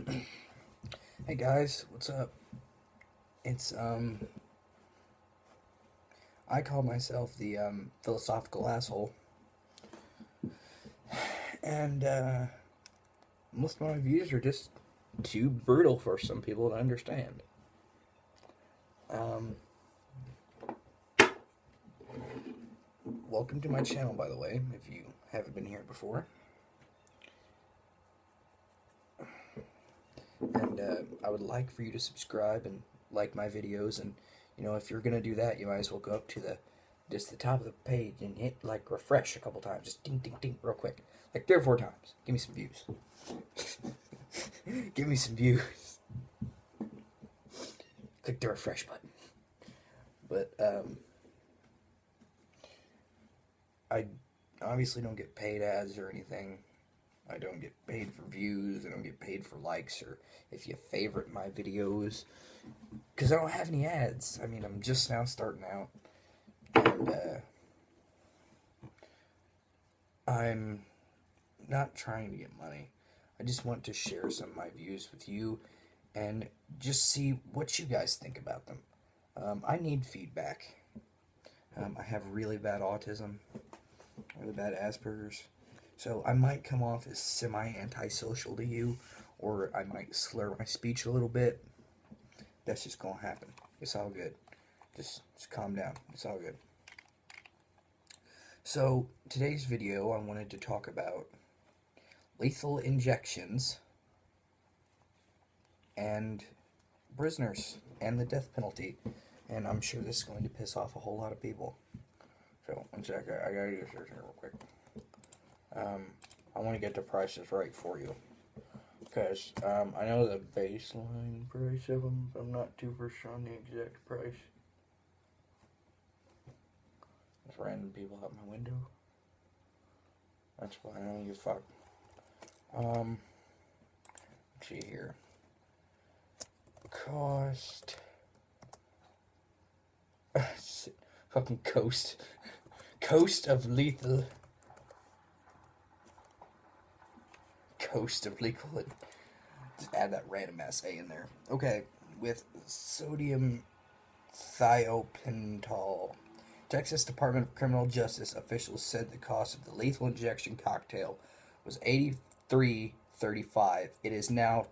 Hey guys, what's up? It's I call myself the philosophical asshole, and most of my views are just too brutal for some people to understand. Um, Welcome to my channel, by the way, if you haven't been here before. And I would like for you to subscribe and like my videos, and if you're gonna do that, you might as well go up to the top of the page and hit like refresh a couple times, just ding ding ding real quick, like 3 or 4 times. Give me some views. Give me some views. Click the refresh button. But I obviously don't get paid ads or anything. I don't get paid for views. I don't get paid for likes or if you favorite my videos, because I don't have any ads. I mean, I'm just now starting out, and I'm not trying to get money. I just want to share some of my views with you and just see what you guys think about them. I need feedback. I have really bad autism, really bad Asperger's. So I might come off as semi-antisocial to you, or I might slur my speech a little bit. That's just gonna happen. It's all good. Just calm down. It's all good. So today's video, I wanted to talk about lethal injections and prisoners and the death penalty. And I'm sure this is going to piss off a whole lot of people. So one sec, I gotta get this here real quick. I want to get the prices right for you, because I know the baseline price of them, but I'm not too for sure on the exact price. There's random people out my window. That's fine, I don't give a fuck. Let's see here. Cost. Fucking coast. Coast of lethal. Coast of lethal. Just add that random ass A in there. Okay, with sodium thiopental. Texas Department of Criminal Justice officials said the cost of the lethal injection cocktail was $83.35. It is now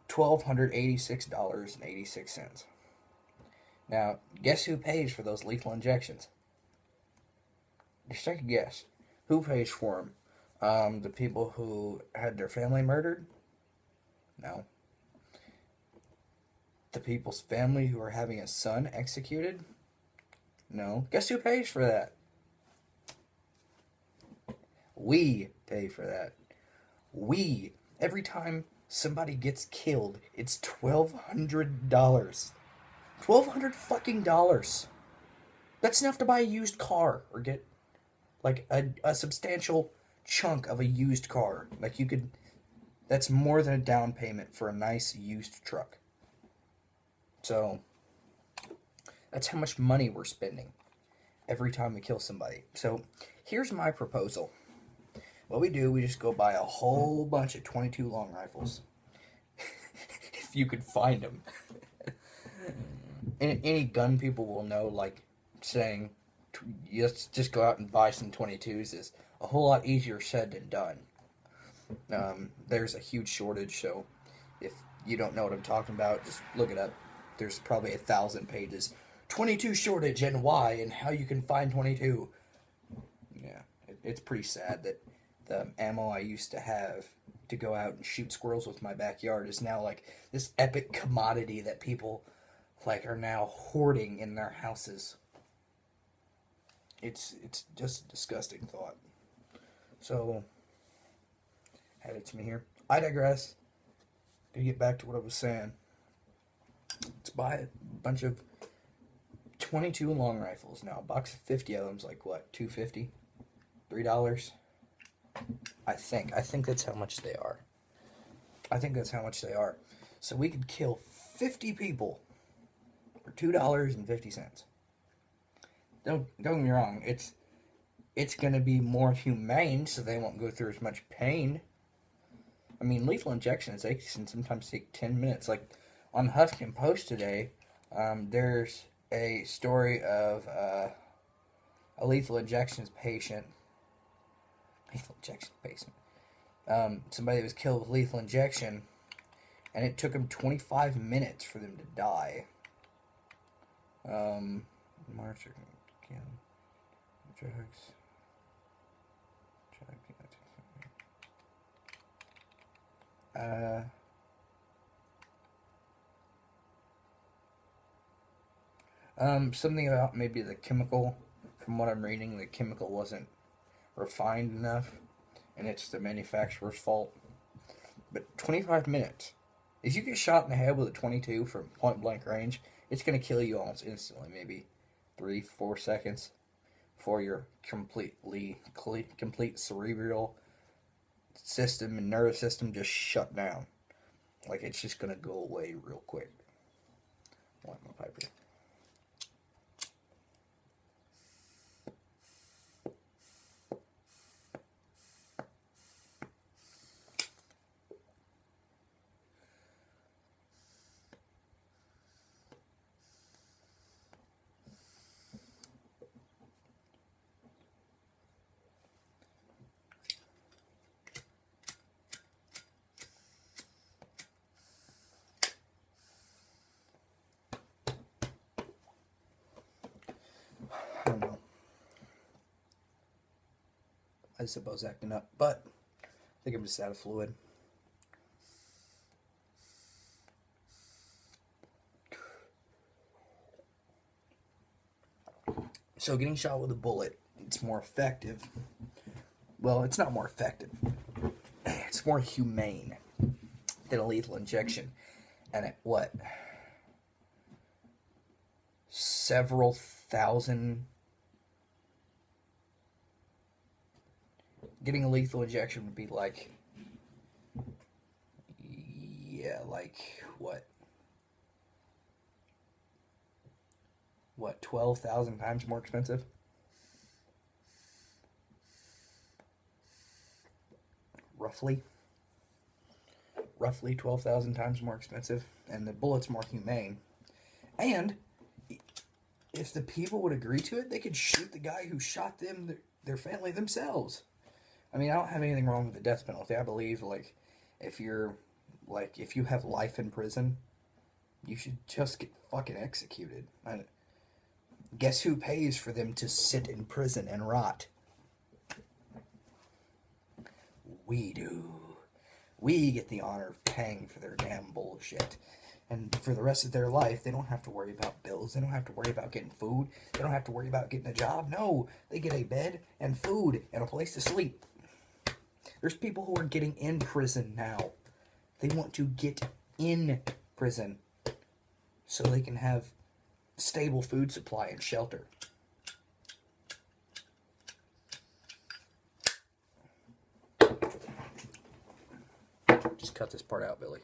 $1,286.86. Now, guess who pays for those lethal injections? Just take a guess. Who pays for them? The people who had their family murdered? No. The people's family who are having a son executed? No. Guess who pays for that? We pay for that. We. Every time somebody gets killed, it's $1,200. $1,200 fucking dollars. That's enough to buy a used car or get like a substantial chunk of a used car. Like you could, that's more than a down payment for a nice used truck. So that's how much money we're spending every time we kill somebody. So here's my proposal. What we do, we just go buy a whole bunch of 22 long rifles. If you could find them. Any gun people will know, like, saying, just go out and buy some 22s is a whole lot easier said than done. There's a huge shortage, so if you don't know what I'm talking about, just look it up. There's probably 1,000 pages. 22 shortage and why and how you can find 22. Yeah, it's pretty sad that the ammo I used to have to go out and shoot squirrels with my backyard is now like this epic commodity that people like are now hoarding in their houses. It's just a disgusting thought. So, had it to me here. I digress. To get back to what I was saying. Let's buy a bunch of 22 long rifles. Now, a box of 50 of them is like what, $2.50? $3? I think that's how much they are. I think that's how much they are. So we could kill 50 people for $2.50. Don't get me wrong. It's gonna be more humane, so they won't go through as much pain. I mean, lethal injections, they can sometimes take 10 minutes. Like, on Huffington Post today, there's a story of a lethal injections patient. Lethal injection patient. Somebody that was killed with lethal injection, and it took them 25 minutes for them to die. March again. Drugs. Something about maybe the chemical. From what I'm reading, the chemical wasn't refined enough, and it's the manufacturer's fault. But 25 minutes. If you get shot in the head with a 22 from point blank range, it's going to kill you almost instantly, maybe 3-4 seconds before your complete cerebral system and nervous system just shut down. Like, it's just going to go away real quick. I want my pipe here. I don't know. I suppose acting up, but I think I'm just out of fluid. So getting shot with a bullet, it's more effective. Well, it's not more effective. It's more humane than a lethal injection. And at what? Several thousand. Getting a lethal injection would be like, yeah, like what? What, 12,000 times more expensive? Roughly 12,000 times more expensive, and the bullet's more humane. And if the people would agree to it, they could shoot the guy who shot them, their family themselves. I mean, I don't have anything wrong with the death penalty. I believe, like, if you have life in prison, you should just get fucking executed. Guess who pays for them to sit in prison and rot? We do. We get the honor of paying for their damn bullshit. And for the rest of their life, they don't have to worry about bills. They don't have to worry about getting food. They don't have to worry about getting a job. No, they get a bed and food and a place to sleep. There's people who are getting in prison now. They want to get in prison so they can have stable food supply and shelter. Just cut this part out, Billy.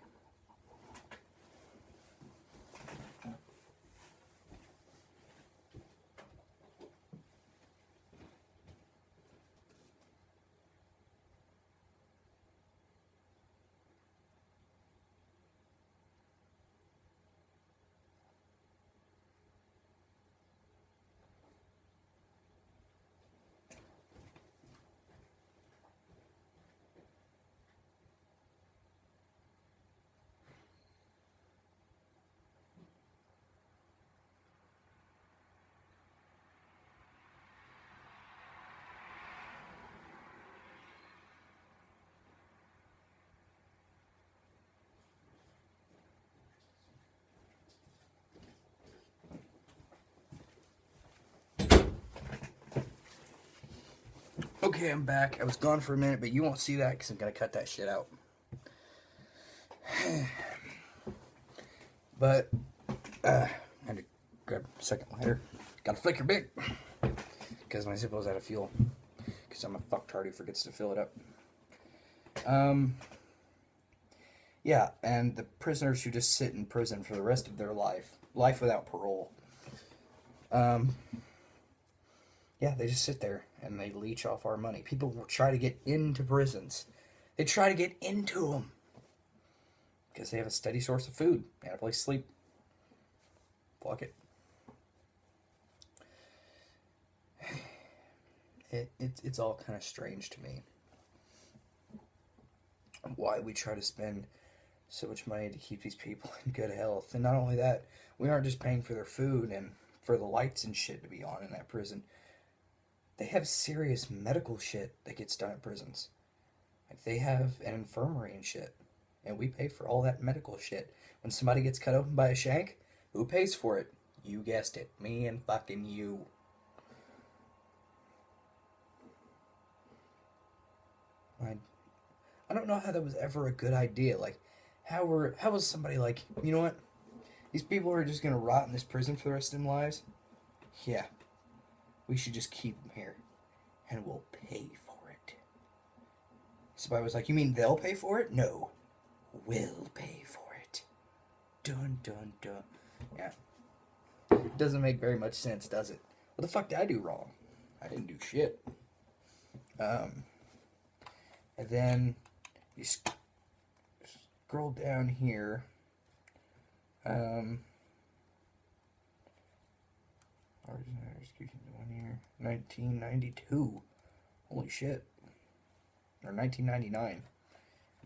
Okay, I'm back. I was gone for a minute, but you won't see that because I'm going to cut that shit out. But, I had to grab a second lighter. Got to flick your big. Because my Zippo's out of fuel. Because I'm a fucktard who forgets to fill it up. Yeah, and the prisoners who just sit in prison for the rest of their life without parole. Yeah, they just sit there and they leech off our money. People will try to get into prisons. They try to get into them because they have a steady source of food and a place to sleep. Fuck it. It's all kind of strange to me why we try to spend so much money to keep these people in good health. And not only that, we aren't just paying for their food and for the lights and shit to be on in that prison. They have serious medical shit that gets done at prisons. Like, they have an infirmary and shit. And we pay for all that medical shit. When somebody gets cut open by a shank, who pays for it? You guessed it. Me and fucking you. I don't know how that was ever a good idea. Like, how was somebody like, you know what? These people are just gonna rot in this prison for the rest of their lives? Yeah. We should just keep them here. And we'll pay for it. Somebody was like, you mean they'll pay for it? No. We'll pay for it. Dun dun dun. Yeah. It doesn't make very much sense, does it? What the fuck did I do wrong? I didn't do shit. And then you scroll down here. Execution 1 year, 1992. Holy shit. Or 1999.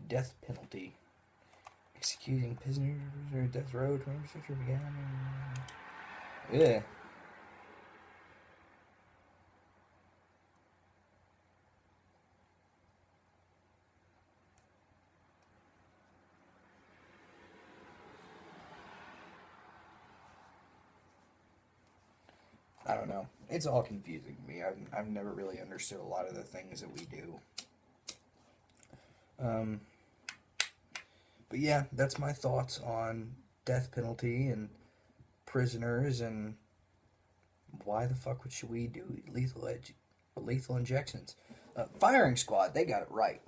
Death penalty. Executing prisoners or death row. 26 began. Yeah. I don't know. It's all confusing to me. I've never really understood a lot of the things that we do. But yeah, that's my thoughts on death penalty and prisoners and why the fuck should we do lethal injections. Firing squad, they got it right.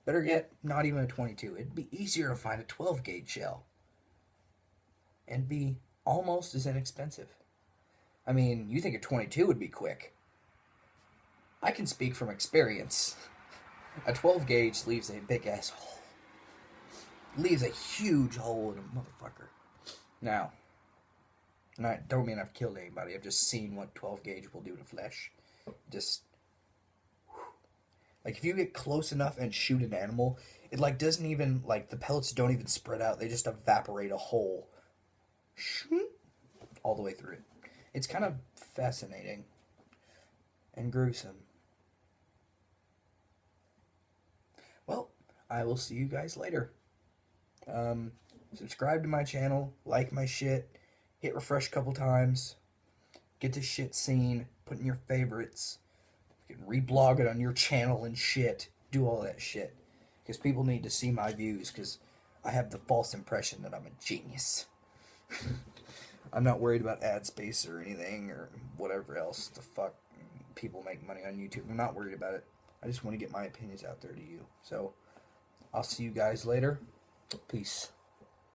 Better yet, not even a 22. It'd be easier to find a 12 gauge shell. And be almost as inexpensive. I mean, you think a 22 would be quick. I can speak from experience. A 12 gauge leaves a big ass hole. Leaves a huge hole in a motherfucker. Now, and I don't mean I've killed anybody. I've just seen what 12 gauge will do to flesh. Just, like, if you get close enough and shoot an animal, it like doesn't even, like, the pellets don't even spread out. They just evaporate a hole all the way through it. It's kind of fascinating and gruesome. Well, I will see you guys later. Subscribe to my channel, like my shit, hit refresh a couple times, get this shit seen, put in your favorites, you can reblog it on your channel and shit, do all that shit, because people need to see my views, because I have the false impression that I'm a genius. I'm not worried about ad space or anything, or whatever else the fuck people make money on YouTube. I'm not worried about it. I just want to get my opinions out there to you. So, I'll see you guys later. Peace.